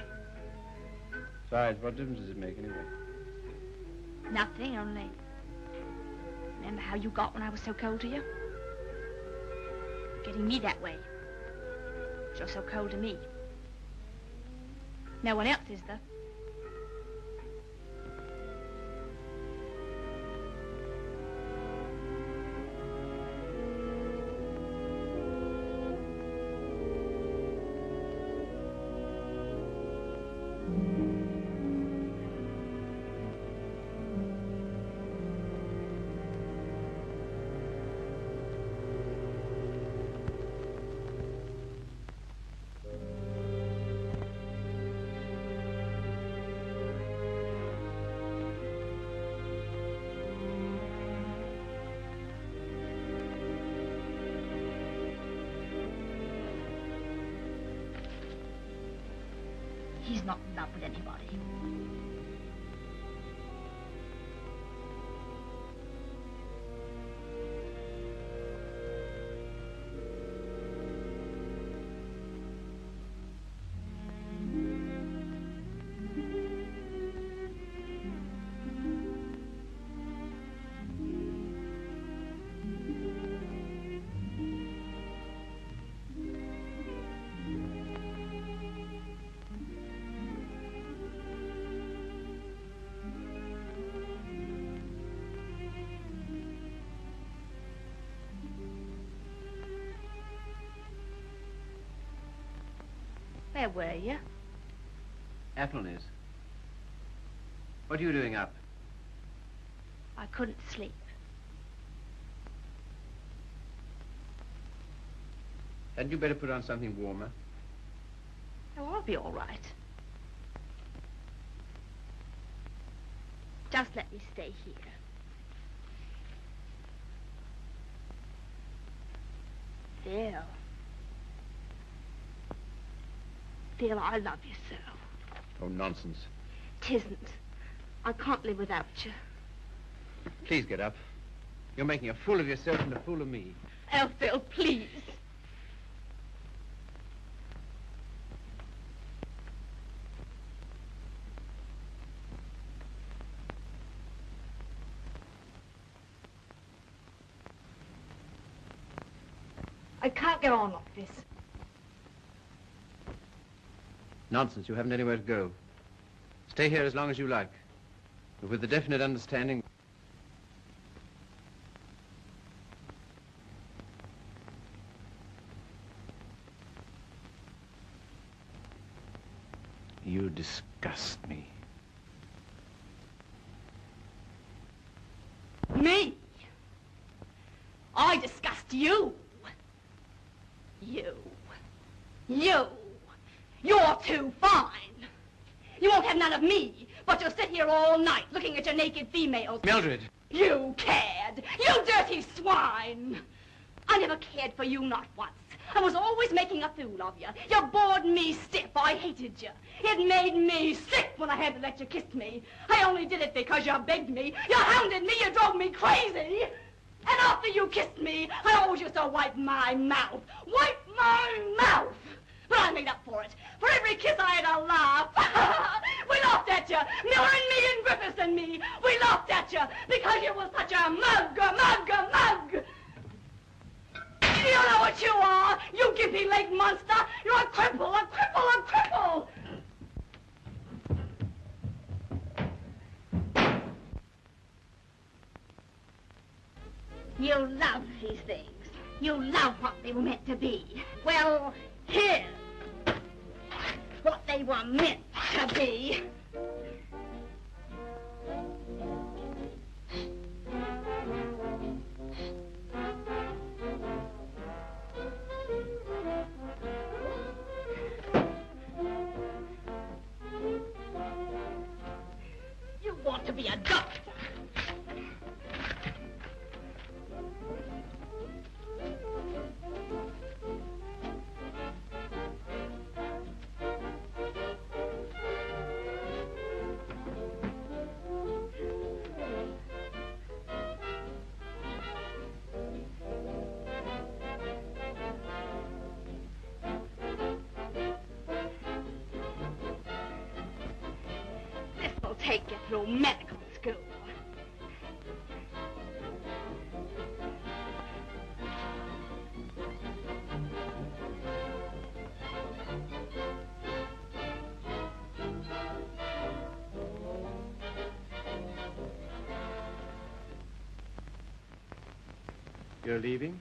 Besides, what difference does it make anyway? Nothing, only... Remember how you got when I was so cold to you? Getting me that way. You're so cold to me. No one else is, though. He's not in love with anybody. Where were you? Athelney's. What are you doing up? I couldn't sleep. Hadn't you better put on something warmer? Oh, I'll be all right. Just let me stay here. Phil. Phil, I love you so. Oh, nonsense. 'Tisn't. I can't live without you. Please get up. You're making a fool of yourself and a fool of me. Oh, Phil, please. I can't get on like this. Nonsense. You haven't anywhere to go. Stay here as long as you like. But with the definite understanding... You disgust me. Me? I disgust you. You. You're too fine. You won't have none of me, but you'll sit here all night looking at your naked females. Mildred! You cad! You dirty swine! I never cared for you, not once. I was always making a fool of you. You bored me stiff. I hated you. It made me sick when I had to let you kiss me. I only did it because you begged me. You hounded me. You drove me crazy. And after you kissed me, I always used to wipe my mouth. Wipe my mouth! But I made up for it. For every kiss I had a laugh. We laughed at you. Miller and me and Griffiths and me. We laughed at you because you was such a mug. leg monster! You're a cripple, a cripple, a cripple! You love these things. You love what they were meant to be. Well, here's what they were meant to be. You want to be a doctor. This'll take you through medical school. You're leaving?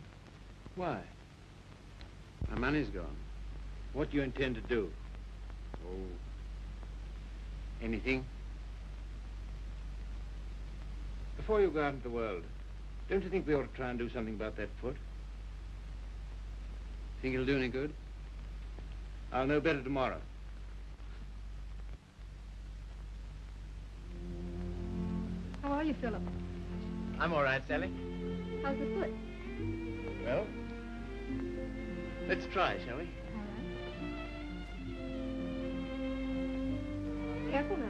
Why? My money's gone. What do you intend to do? Oh, anything? Before you go out into the world, don't you think we ought to try and do something about that foot? Think it'll do any good? I'll know better tomorrow. How are you, Philip? I'm all right, Sally. How's the foot? Well, let's try, shall we? Careful now.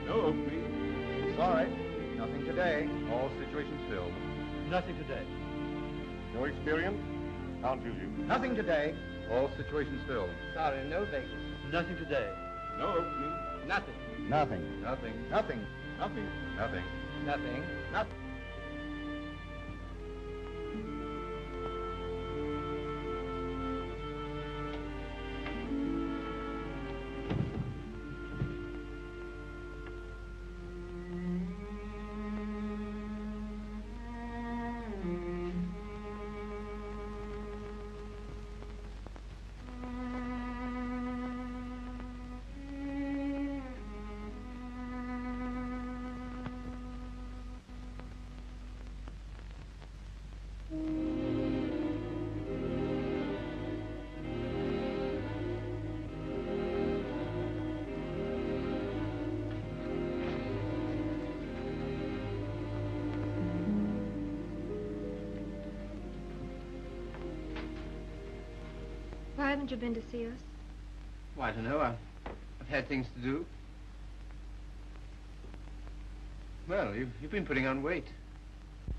No, please. Sorry. Nothing today. All situations filled. Nothing today. No experience? Can't use you. Nothing today. All situations filled. Sorry, no vacancy. Nothing today. No opening. Nothing. Nothing. Nothing. Nothing. Nothing. Nothing. Nothing. Nothing. Why haven't you been to see us? Well, I don't know. I've had things to do. Well, you've been putting on weight.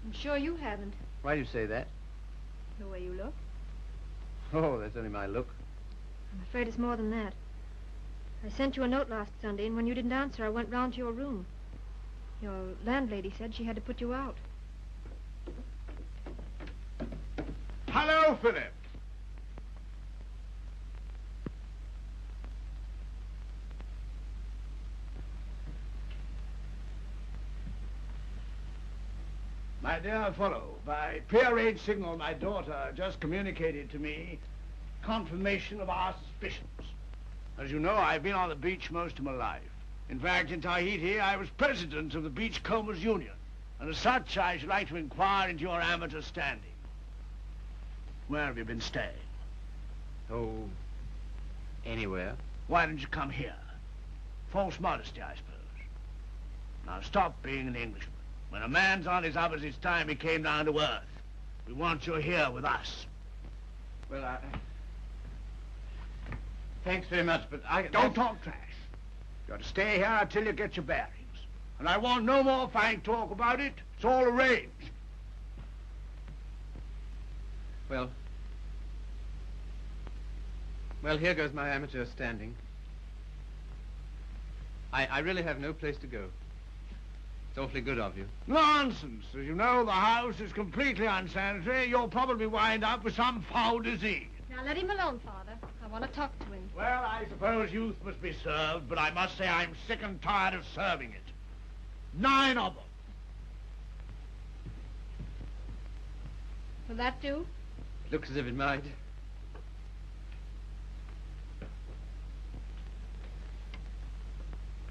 I'm sure you haven't, Why do you say that? the way you look. Oh, that's only my look. I'm afraid it's more than that. I sent you a note last Sunday, and when you didn't answer, I went round to your room. Your landlady said she had to put you out. Hello, Philip. My dear fellow, by prearranged signal, my daughter just communicated to me confirmation of our suspicions. As you know, I've been on the beach most of my life. In fact, in Tahiti, I was president of the Beachcombers Union, and as such, I should like to inquire into your amateur standing. Where have you been staying? Oh, anywhere. Why didn't you come here? False modesty, I suppose. Now stop being an Englishman. When a man's on his uppers, it's time he came down to earth. We want you here with us. Well, thanks very much, but I... Don't talk trash. You ought to stay here until you get your bearings. And I want no more fine talk about it. It's all arranged. Well, here goes my amateur standing. I really have no place to go. It's awfully good of you. Nonsense. As you know, the house is completely unsanitary. You'll probably wind up with some foul disease. Now let him alone, Father. I want to talk to him. Well, I suppose youth must be served, but I must say I'm sick and tired of serving it. 9 of them. Will that do? It looks as if it might.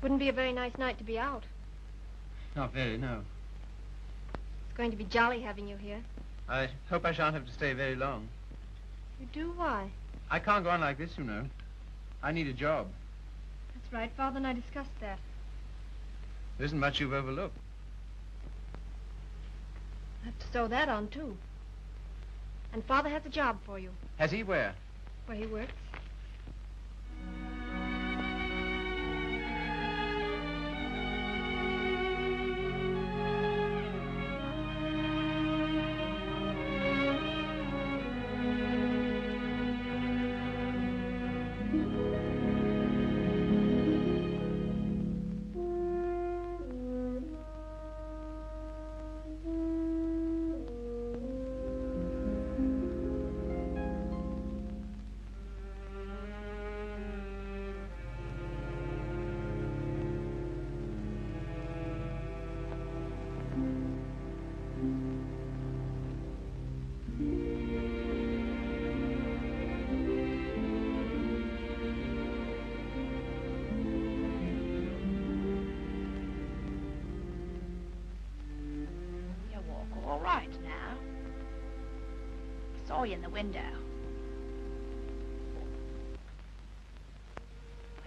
Wouldn't be a very nice night to be out. Not very, no. It's going to be jolly having you here. I hope I shan't have to stay very long. You do? Why? I can't go on like this, you know. I need a job. That's right. Father and I discussed that. There isn't much you've overlooked. I have to sew that on, too. And Father has a job for you. Has he? Where? Where he works. All right now. I saw you in the window.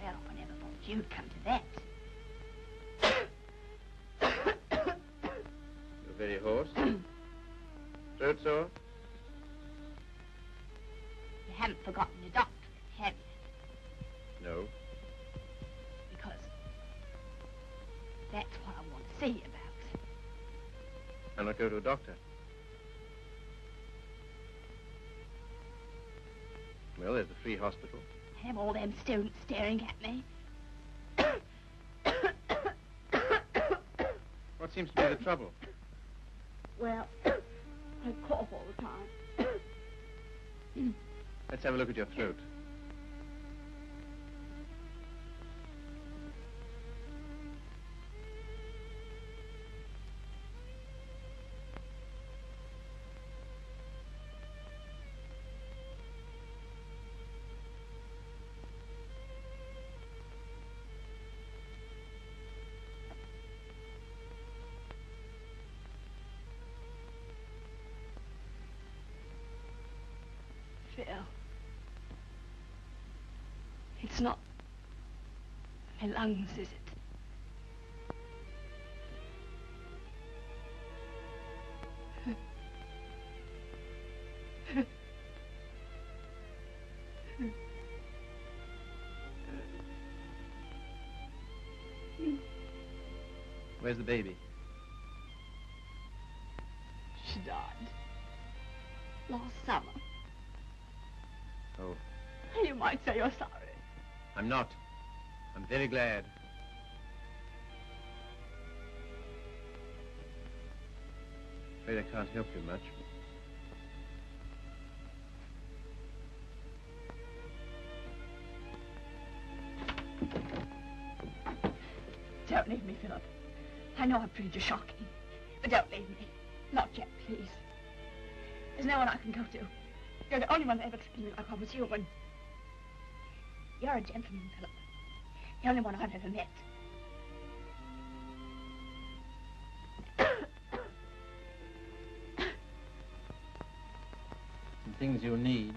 Well, I never thought you'd come to that. You're very hoarse. Throat sore? You haven't forgotten your doctorate, have you? No. Because that's what I want to see you about. I'll not go to a doctor. Well, there's the free hospital. Have all them students staring at me. What seems to be the trouble? Well, I cough all the time. Let's have a look at your throat. Phil. It's not my lungs, is it? Where's the baby? She died. Last summer. Oh. You might say you're sorry. I'm not. I'm very glad. Afraid I can't help you much. Don't leave me, Philip. I know I've treated you shocking, but don't leave me. Not yet, please. There's no one I can go to. You're the only one that ever treated me like I was human. You're a gentleman, Philip. The only one I've ever met. Some things you'll need.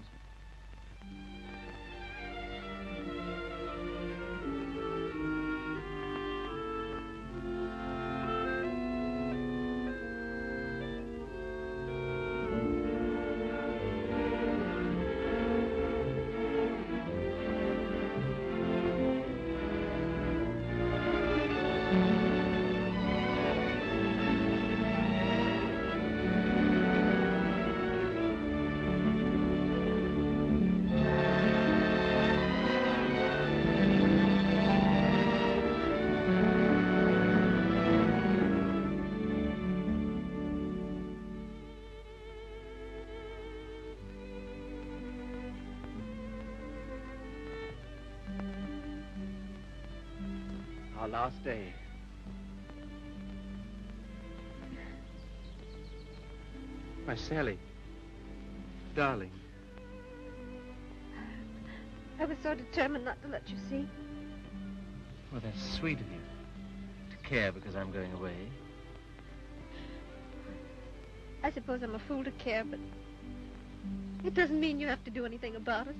Our last day. My Sally. Darling. I was so determined not to let you see. Well, that's sweet of you. To care because I'm going away. I suppose I'm a fool to care, but it doesn't mean you have to do anything about it.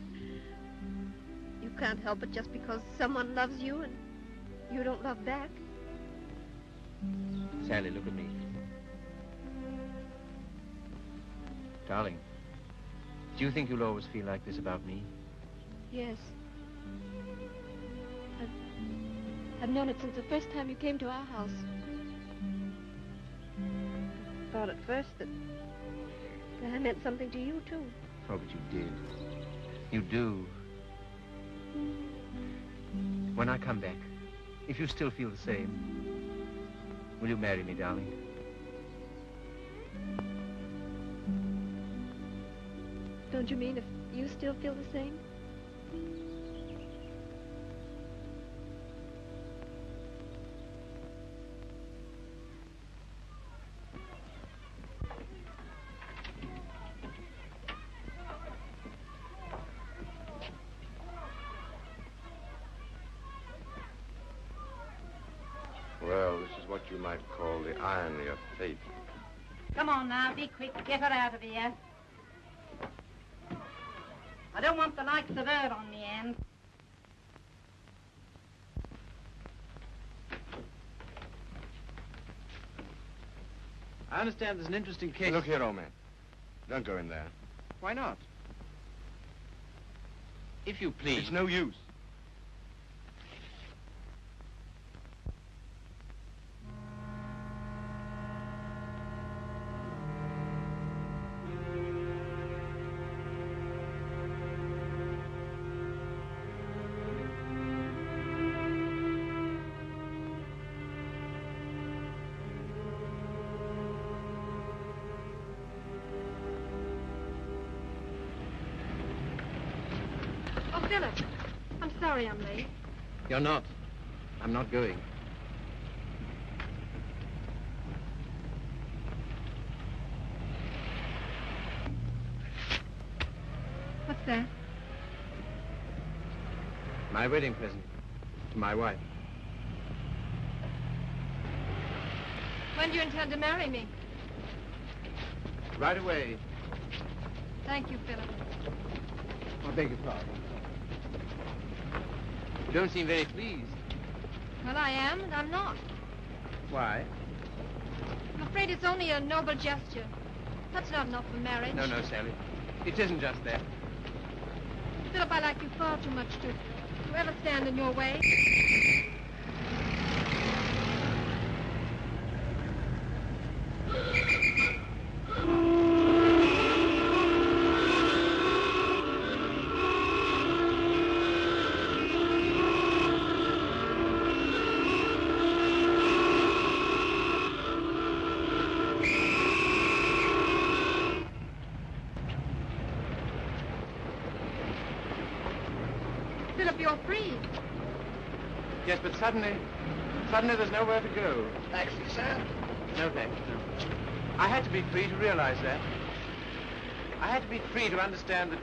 You can't help it just because someone loves you and you don't love back. Sally, look at me. Darling, do you think you'll always feel like this about me? Yes. I've known it since the first time you came to our house. I thought at first that I meant something to you, too. Oh, but you did. You do. When I come back, if you still feel the same, will you marry me, darling? Don't you mean if you still feel the same? Well, this is what you might call the irony of fate. Come on now, be quick. Get her out of here. I don't want the likes of her on the end. I understand there's an interesting case. Look here, old man. Don't go in there. Why not? If you please. It's no use. Oh, Philip, I'm sorry I'm late. You're not. I'm not going. What's that? My wedding present to my wife. When do you intend to marry me? Right away. Thank you, Philip. I beg your pardon. You don't seem very pleased. Well, I am, and I'm not. Why? I'm afraid it's only a noble gesture. That's not enough for marriage. No, Sally. It isn't just that. Philip, I like you far too much to ever stand in your way. Philip, you're free. Yes, but suddenly there's nowhere to go. Taxi, sir? No, thanks, no. I had to be free to realize that. I had to be free to understand that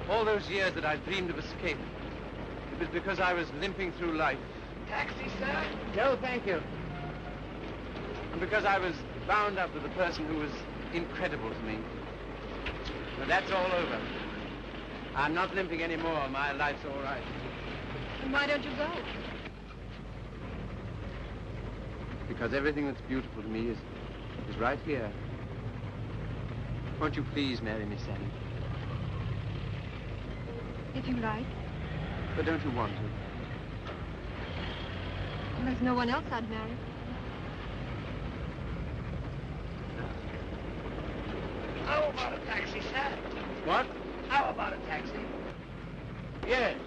all those years that I dreamed of escape, it was because I was limping through life. Taxi, sir? No, thank you. And because I was bound up with a person who was incredible to me. But that's all over. I'm not limping anymore. My life's all right. And why don't you go? Because everything that's beautiful to me is right here. Won't you please marry me, Sally? If you like. But don't you want to? Well, there's no one else I'd marry. How about a taxi, sir? What? How about a taxi? Yes.